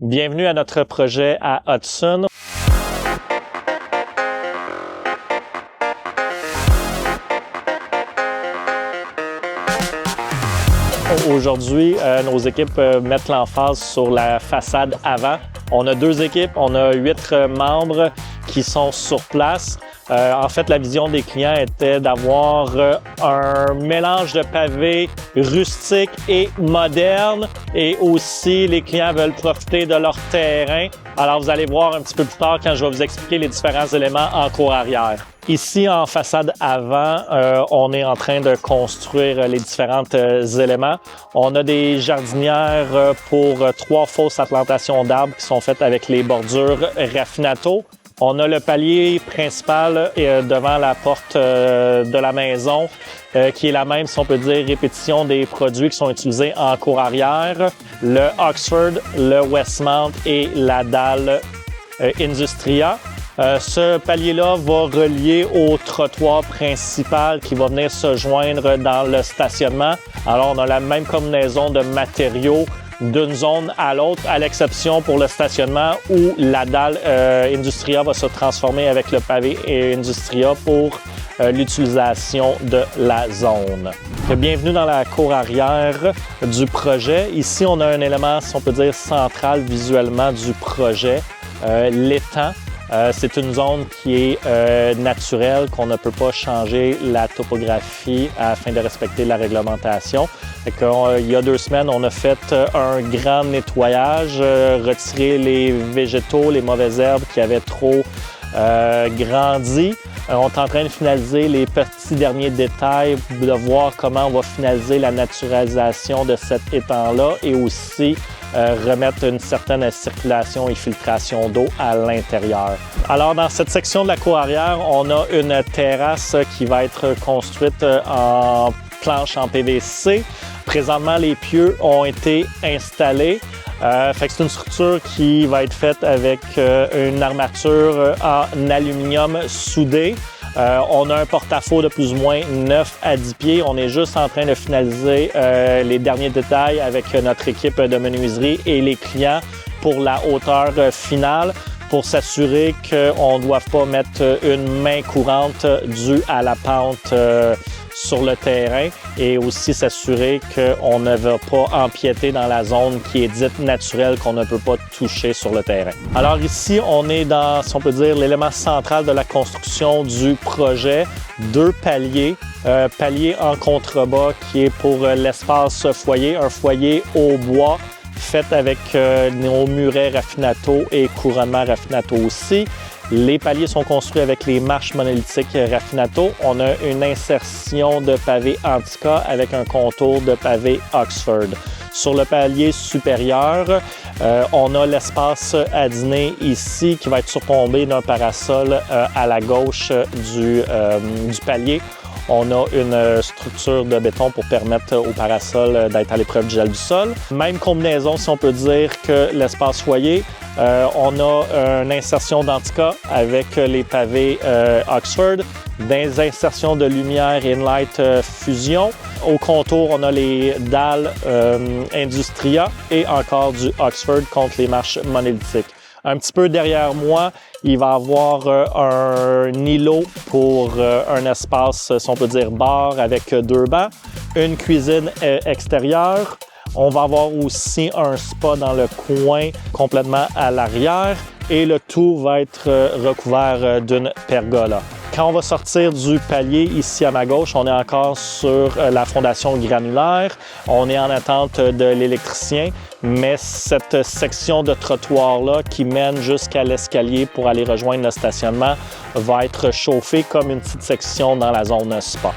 Bienvenue à notre projet à Hudson. Aujourd'hui, nos équipes mettent l'emphase sur la façade avant. On a deux équipes, on a 8 membres qui sont sur place. En fait, la vision des clients était d'avoir un mélange de pavés rustiques et modernes. Et aussi, les clients veulent profiter de leur terrain. Alors, vous allez voir un petit peu plus tard quand je vais vous expliquer les différents éléments en cour arrière. Ici, en façade avant, on est en train de construire les différents éléments. On a des jardinières pour 3 fausses plantations d'arbres qui sont faites avec les bordures Raffinato. On a le palier principal devant la porte de la maison, qui est la même, si on peut dire, répétition des produits qui sont utilisés en cour arrière. Le Oxford, le Westmount et la dalle Industria. Ce palier-là va relier au trottoir principal qui va venir se joindre dans le stationnement. Alors, on a la même combinaison de matériaux d'une zone à l'autre, à l'exception pour le stationnement où la dalle Industria va se transformer avec le pavé Industria pour l'utilisation de la zone. Bienvenue dans la cour arrière du projet. Ici, on a un élément, si on peut dire, central visuellement du projet, l'étang. C'est une zone qui est naturelle, qu'on ne peut pas changer la topographie afin de respecter la réglementation. Il y a 2 semaines, on a fait un grand nettoyage, retiré les végétaux, les mauvaises herbes qui avaient trop grandi. On est en train de finaliser les petits derniers détails, de voir comment on va finaliser la naturalisation de cet étang-là et aussi remettre une certaine circulation et filtration d'eau à l'intérieur. Alors, dans cette section de la cour arrière, on a une terrasse qui va être construite en planche en PVC. Présentement, les pieux ont été installés. C'est une structure qui va être faite avec une armature en aluminium soudé. On a un porte-à-faux de plus ou moins 9 à 10 pieds. On est juste en train de finaliser les derniers détails avec notre équipe de menuiserie et les clients pour la hauteur finale pour s'assurer qu'on ne doit pas mettre une main courante due à la pente sur le terrain et aussi s'assurer qu'on ne va pas empiéter dans la zone qui est dite naturelle, qu'on ne peut pas toucher sur le terrain. Alors ici, on est dans, si on peut dire, l'élément central de la construction du projet. 2 paliers. Palier en contrebas qui est pour l'espace foyer, un foyer au bois fait avec nos murets Raffinato et couronnement Raffinato aussi. Les paliers sont construits avec les marches monolithiques Raffinato. On a une insertion de pavé Antica avec un contour de pavé Oxford. Sur le palier supérieur, on a l'espace à dîner ici qui va être surplombé d'un parasol à la gauche du palier. On a une structure de béton pour permettre au parasol d'être à l'épreuve du gel du sol. Même combinaison, si on peut dire, que l'espace foyer. On a une insertion d'Antica avec les pavés Oxford, des insertions de lumière Inlight Fusion. Au contour, on a les dalles Industria et encore du Oxford contre les marches monolithiques. Un petit peu derrière moi, il va y avoir un îlot pour un espace, si on peut dire, bar avec 2 bancs, une cuisine extérieure. On va avoir aussi un spa dans le coin complètement à l'arrière et le tout va être recouvert d'une pergola. Quand on va sortir du palier ici à ma gauche, on est encore sur la fondation granulaire. On est en attente de l'électricien, mais cette section de trottoir-là qui mène jusqu'à l'escalier pour aller rejoindre le stationnement va être chauffée comme une petite section dans la zone spa.